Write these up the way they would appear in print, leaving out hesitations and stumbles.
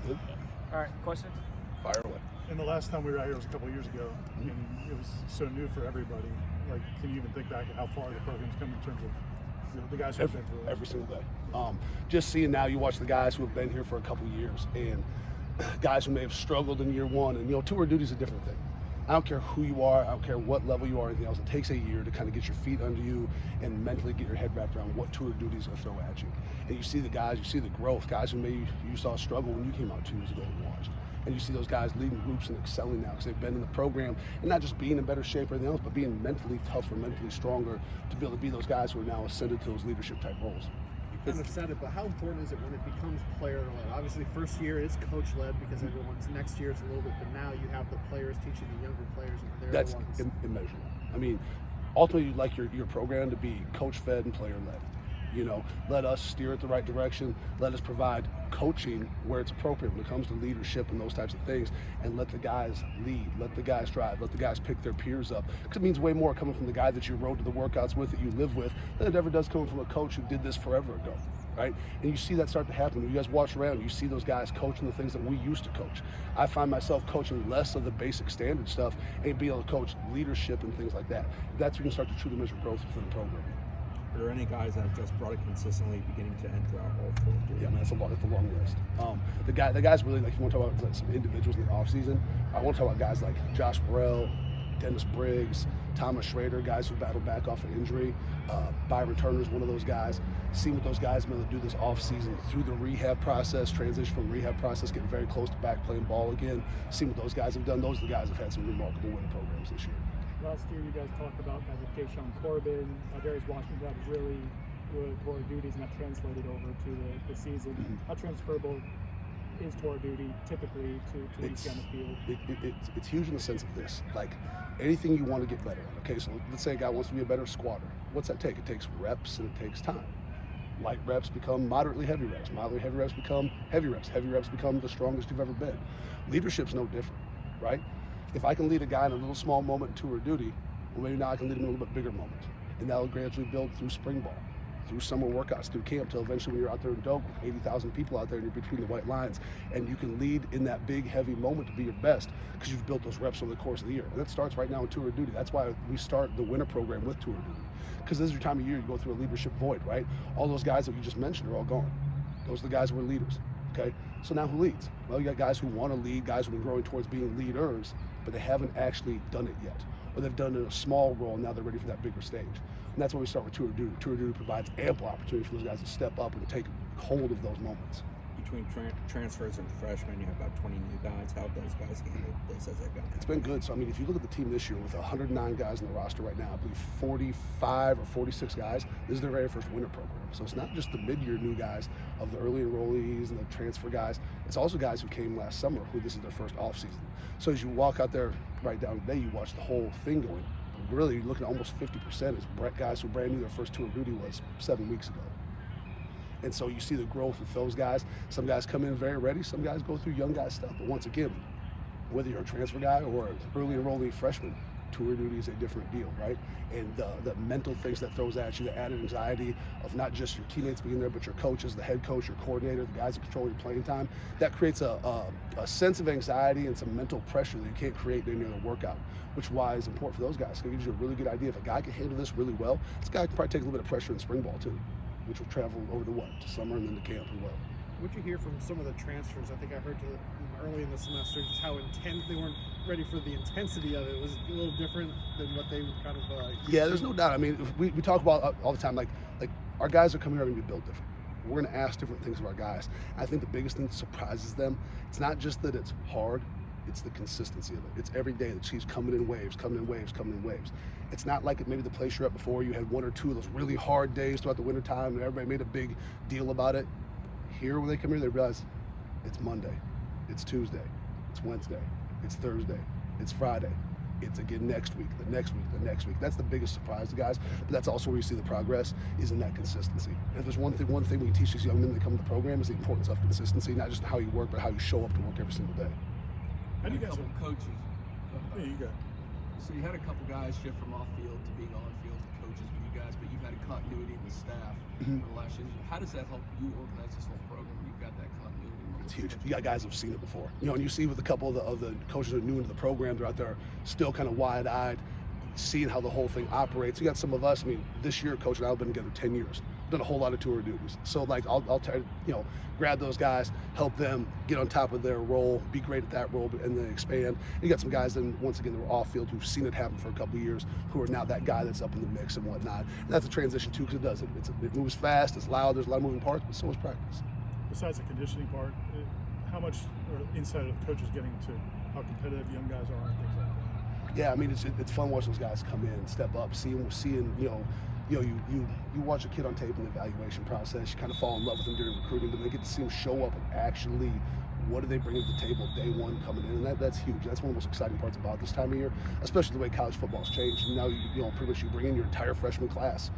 Good. All right, questions? Fire away. And the last time we were out here was a couple of years ago, and it was so new for everybody. Like, can you even think back at how far the program's come in terms of the guys who've been through it? Every single day. Just seeing now, you watch the guys who have been here for a couple of years, and guys who may have struggled in year one, and tour duty is a different thing. I don't care who you are, I don't care what level you are, anything else. It takes a year to kind of get your feet under you and mentally get your head wrapped around what tour duty is going to throw at you. And you see the guys, you see the growth, guys who maybe you saw struggle when you came out 2 years ago and watched. And you see those guys leading groups and excelling now because they've been in the program, and not just being in better shape or anything else, but being mentally tougher, mentally stronger to be able to be those guys who are now ascended to those leadership type roles. You kind of said it, but how important is it when it becomes player-led? Obviously, first year is coach-led because everyone's next year it's a little bit, but now you have the players teaching the younger players, and they're That's the ones. immeasurable. I mean, ultimately, you'd like your program to be coach-fed and player-led. Let us steer it the right direction. Let us provide coaching where it's appropriate when it comes to leadership and those types of things, and let the guys lead, let the guys drive, let the guys pick their peers up. Because it means way more coming from the guy that you rode to the workouts with, that you live with, than it ever does coming from a coach who did this forever ago, right? And you see that start to happen. When you guys watch around, you see those guys coaching the things that we used to coach. I find myself coaching less of the basic standard stuff and being able to coach leadership and things like that. That's when you can start to truly measure growth within the program. Are there any guys that have just brought it consistently beginning to end throughout all 4 years? Yeah, man, it's a long list. The guys really, like, if you want to talk about some individuals in the offseason, I want to talk about guys like Josh Burrell, Dennis Briggs, Thomas Schrader, guys who battled back off an injury. Byron Turner is one of those guys. Seeing what those guys have been able to do this offseason through the rehab process, transition from rehab process, getting very close to back playing ball again. Seeing what those guys have done. Those are the guys that have had some remarkable winning programs this year. Last year, you guys talked about guys like Deshaun Corbin, Darius Washington had really good tour duties, and that translated over to the season. How transferable is tour duty typically to these kind of field? It's huge in the sense of this. Like, anything you want to get better at. Okay, so let's say a guy wants to be a better squatter. What's that take? It takes reps and it takes time. Light reps become moderately heavy reps. Moderately heavy reps become heavy reps. Heavy reps become the strongest you've ever been. Leadership's no different, right? If I can lead a guy in a little small moment in tour duty, well, maybe now I can lead him in a little bit bigger moment. And that'll gradually build through spring ball, through summer workouts, through camp, till eventually when you're out there in Doak with 80,000 people out there and you're between the white lines, and you can lead in that big, heavy moment to be your best because you've built those reps over the course of the year. And that starts right now in tour duty. That's why we start the winter program with tour duty, because this is your time of year you go through a leadership void, right? All those guys that you just mentioned are all gone. Those are the guys who are leaders, okay? So now who leads? Well, you got guys who want to lead, guys who have been growing towards being leaders, but they haven't actually done it yet. Or they've done it in a small role, and now they're ready for that bigger stage. And that's why we start with tour duty. Tour duty provides ample opportunity for those guys to step up and take hold of those moments. Between transfers and freshmen, you have about 20 new guys. How have those guys handled this as they've gone? It's been good. So, I mean, if you look at the team this year with 109 guys in the roster right now, I believe 45 or 46 guys, this is their very first winter program. So it's not just the mid-year new guys of the early enrollees and the transfer guys. It's also guys who came last summer who this is their first off-season. So as you walk out there right down today, you watch the whole thing going. Really, you're looking at almost 50% is guys who brand new their first tour duty was 7 weeks ago. And so you see the growth with those guys. Some guys come in very ready. Some guys go through young guy stuff. But once again, whether you're a transfer guy or an early enrollee freshman, tour duty is a different deal, right? And the mental things that throws at you, the added anxiety of not just your teammates being there, but your coaches, the head coach, your coordinator, the guys that control your playing time, that creates a sense of anxiety and some mental pressure that you can't create in any other workout, which is why it's important for those guys. It gives you a really good idea. If a guy can handle this really well, this guy can probably take a little bit of pressure in spring ball too, which will travel over to summer and then to camp as well. What'd you hear from some of the transfers? I think I heard early in the semester just how intense they weren't ready for the intensity of it. It was a little different than what they kind of. Yeah, there's no doubt. I mean, we talk about all the time, like our guys are coming here are going to be built different. We're going to ask different things of our guys. I think the biggest thing that surprises them, it's not just that it's hard, it's the consistency of it. It's every day the Chiefs coming in waves, coming in waves, coming in waves. It's not like maybe the place you're at before, you had one or two of those really hard days throughout the wintertime and everybody made a big deal about it. Here, when they come here, they realize it's Monday, it's Tuesday, it's Wednesday, it's Thursday, it's Friday, it's again next week, the next week, the next week. That's the biggest surprise to guys, but that's also where you see the progress is in that consistency. And if there's one thing we can teach these young men that come to the program is the importance of consistency, not just how you work, but how you show up to work every single day. How do you guys coaches? There you go. So you had a couple guys shift from off-field to being on-field coaches with you guys, but you've had a continuity in the staff for the last year. How does that help you organize this whole program when you've got that continuity? It's huge. You got guys who've seen it before. And you see with a couple of the coaches who are new into the program, they're out there still kind of wide-eyed, seeing how the whole thing operates. You got some of us, this year, Coach and I have been together 10 years. Done a whole lot of tour duties. So I'll try to, grab those guys, help them get on top of their role, be great at that role, and then expand. You got some guys then, once again, that were off field who've seen it happen for a couple of years, who are now that guy that's up in the mix and whatnot. And that's a transition too, because it does. It moves fast, it's loud, there's a lot of moving parts, but so is practice. Besides the conditioning part, how much insight are the coaches getting to how competitive young guys are and things like that? Yeah, it's fun watching those guys come in, step up, seeing you watch a kid on tape in the evaluation process, you kind of fall in love with them during recruiting, but they get to see them show up and actually what do they bring to the table day one coming in, and that's huge. That's one of the most exciting parts about this time of year, especially the way college football's changed. Now pretty much you bring in your entire freshman class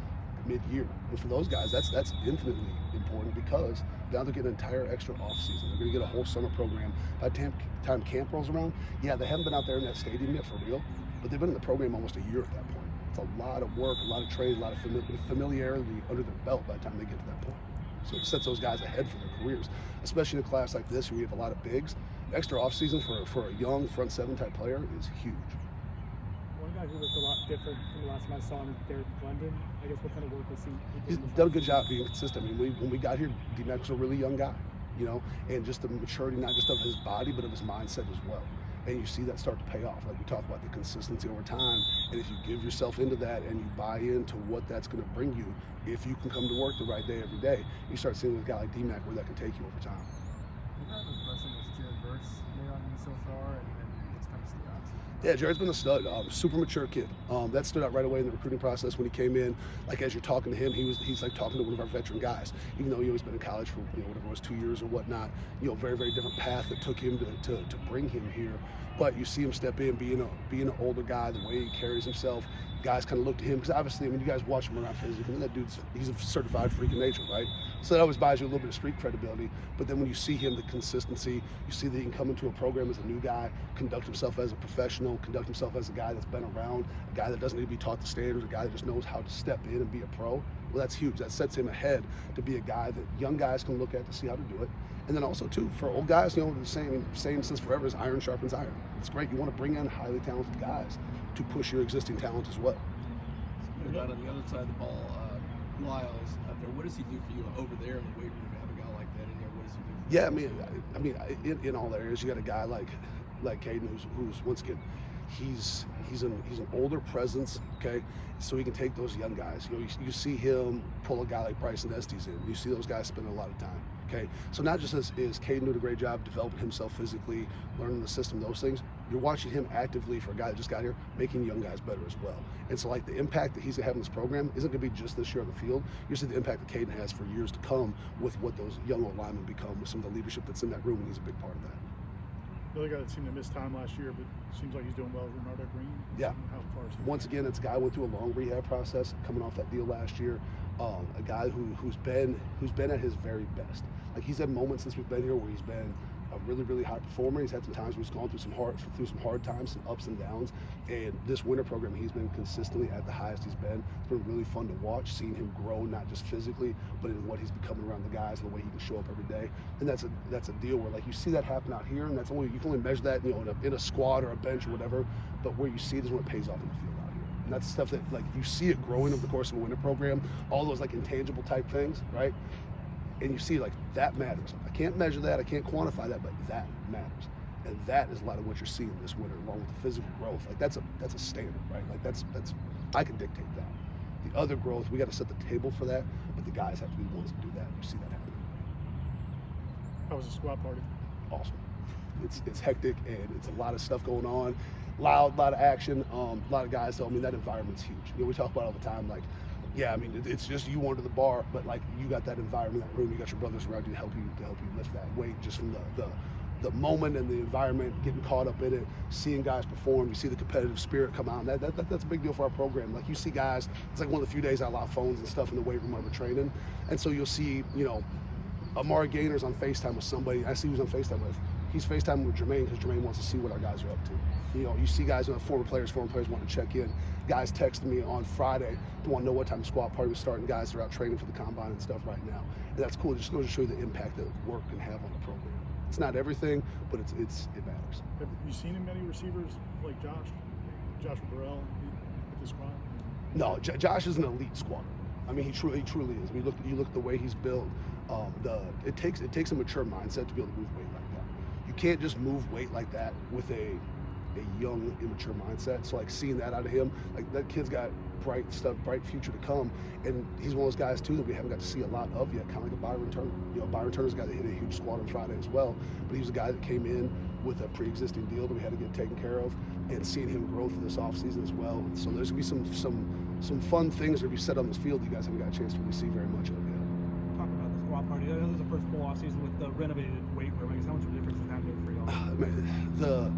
mid-year, and for those guys that's infinitely important, because now they're getting an entire extra off season. They're going to get a whole summer program. By the time camp rolls around, they haven't been out there in that stadium yet for real, but they've been in the program almost a year at that point. It's a lot of work, a lot of training, a lot of familiarity under their belt by the time they get to that point. So it sets those guys ahead for their careers, especially in a class like this where we have a lot of bigs. Extra offseason for a young front seven type player is huge. One guy who looked a lot different from the last time I saw him is Derek London. I guess what kind of work was he He's done a good job being consistent. When we got here, D-Mac was a really young guy, and just the maturity, not just of his body, but of his mindset as well. And you see that start to pay off. Like we talk about the consistency over time. And if you give yourself into that and you buy into what that's going to bring you, if you can come to work the right day every day, you start seeing with a guy like D-Mac where that can take you over time. What kind of impression has Jared Verse made on you so far, and what's kind of stood out to you? Yeah, Jared's been a stud, super mature kid. That stood out right away in the recruiting process when he came in. Like as you're talking to him, he's like talking to one of our veteran guys, even though he's been in college for whatever it was, 2 years or whatnot. Very, very different path that took him to bring him here. But you see him step in, being an older guy, the way he carries himself. Guys kind of look to him because obviously, you guys watch him around physically. That he's a certified freak of nature, right? So that always buys you a little bit of street credibility. But then when you see him, the consistency, you see that he can come into a program as a new guy, conduct himself as a professional, conduct himself as a guy that's been around, a guy that doesn't need to be taught the standards, a guy that just knows how to step in and be a pro. Well, that's huge. That sets him ahead to be a guy that young guys can look at to see how to do it. And then also too, for old guys, the same since forever is iron sharpens iron. It's great. You want to bring in highly talented guys to push your existing talent as well. Speaking about on the other side of the ball, Lyles out there, what does he do for you over there in the weight room? To have a guy like that in there, what does he do for you? In all areas, you got a guy like Caden who's once again, he's an older presence, okay? So he can take those young guys. You see him pull a guy like Bryson Estes in. You see those guys spend a lot of time, okay? So not just is Caden doing a great job developing himself physically, learning the system, those things, you're watching him actively, for a guy that just got here, making young guys better as well. And so like the impact that he's gonna have in this program isn't gonna be just this year on the field. You're seeing the impact that Caden has for years to come with what those young old linemen become, with some of the leadership that's in that room, and he's a big part of that. The other guy that seemed to miss time last year, but seems like he's doing well, Renardo Green. Yeah. How far is he? Once again, it's a guy who went through a long rehab process, coming off that deal last year. A guy who's been at his very best. Like he's had moments since we've been here where he's been a really, really high performer. He's had some times where he's gone through some hard times, some ups and downs. And this winter program, he's been consistently at the highest he's been. It's been really fun to watch, seeing him grow, not just physically, but in what he's becoming around the guys and the way he can show up every day. And that's a deal where like you see that happen out here, and you can only measure that in a squad or a bench or whatever. But where you see it is when it pays off in the field out here. And that's stuff that like you see it growing over the course of a winter program. All those like intangible type things, right? And you see like that matters. I can't measure that, I can't quantify that, but that matters. And that is a lot of what you're seeing this winter, along with the physical growth. Like that's a standard, right? Like that's I can dictate that. The other growth, we got to set the table for that, but the guys have to be the ones to do that. You see that happening. How was the squad party? Awesome. It's hectic and it's a lot of stuff going on. Loud, a lot of action, a lot of guys. So that environment's huge. We talk about it all the time, like. Yeah, it's just you under the bar, but like you got that environment, that room. You got your brothers around you to help you lift that weight, just from the moment and the environment, getting caught up in it, seeing guys perform. You see the competitive spirit come out, and that's a big deal for our program. Like you see guys, it's like one of the few days I allow phones and stuff in the weight room while we're training, and so you'll see Amari Gainer's on FaceTime with somebody. I see who's on FaceTime with. He's FaceTiming with Jermaine because Jermaine wants to see what our guys are up to. You see guys, former players want to check in. Guys texted me on Friday to want to know what time the squad party was starting. Guys are out training for the combine and stuff right now. And that's cool. It just goes to show you the impact that work can have on the program. It's not everything, but it matters. Have you seen him many receivers like Joshua Burrell at the squad? No, Josh is an elite squatter. I mean, he truly is. I mean, you look at the way he's built. It takes a mature mindset to be able to move weight like that. You can't just move weight like that with a young, immature mindset. So like seeing that out of him, like that kid's got bright future to come, and he's one of those guys too that we haven't got to see a lot of yet. Kind of like a Byron Turner. You know, Byron Turner's got to hit a huge squad on Friday as well, but he was a guy that came in with a pre-existing deal that we had to get taken care of, and seeing him grow through this offseason as well. So there's gonna be some fun things that will be set on this field you guys haven't got a chance to really see very much of yet. Talk about the squad party. This is the first full off season with the renovated weight room. I guess how much of a difference is that made for y'all?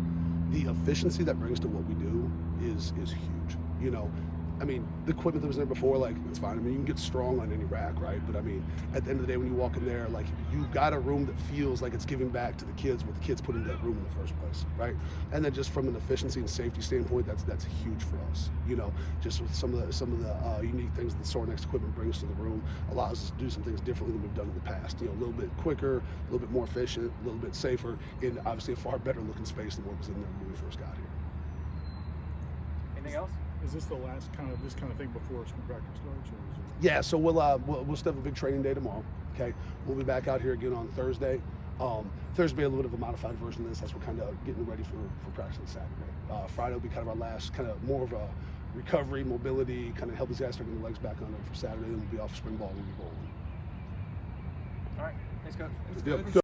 The efficiency that brings to what we do is huge. You know, I mean, the equipment that was there before, like, it's fine. I mean, you can get strong on any rack, right? But I mean, at the end of the day, when you walk in there, like, you got a room that feels like it's giving back to the kids, what the kids put into that room in the first place, right? And then just from an efficiency and safety standpoint, that's huge for us. You know, just with some of the unique things that the Sornex equipment brings to the room, allows us to do some things differently than we've done in the past. You know, a little bit quicker, a little bit more efficient, a little bit safer, and obviously a far better looking space than what was in there when we first got here. Anything else? Is this the last this kind of thing before spring practice starts? Or is it... Yeah, so we'll still have a big training day tomorrow. Okay, we'll be back out here again on Thursday. Thursday will be a little bit of a modified version of this as we're kind of getting ready for practice on Saturday. Friday will be kind of our last, kind of more of a recovery, mobility, kind of help these guys start getting their legs back on there for Saturday, and we'll be off spring ball and we'll be rolling. All right. Thanks, Coach. Good deal.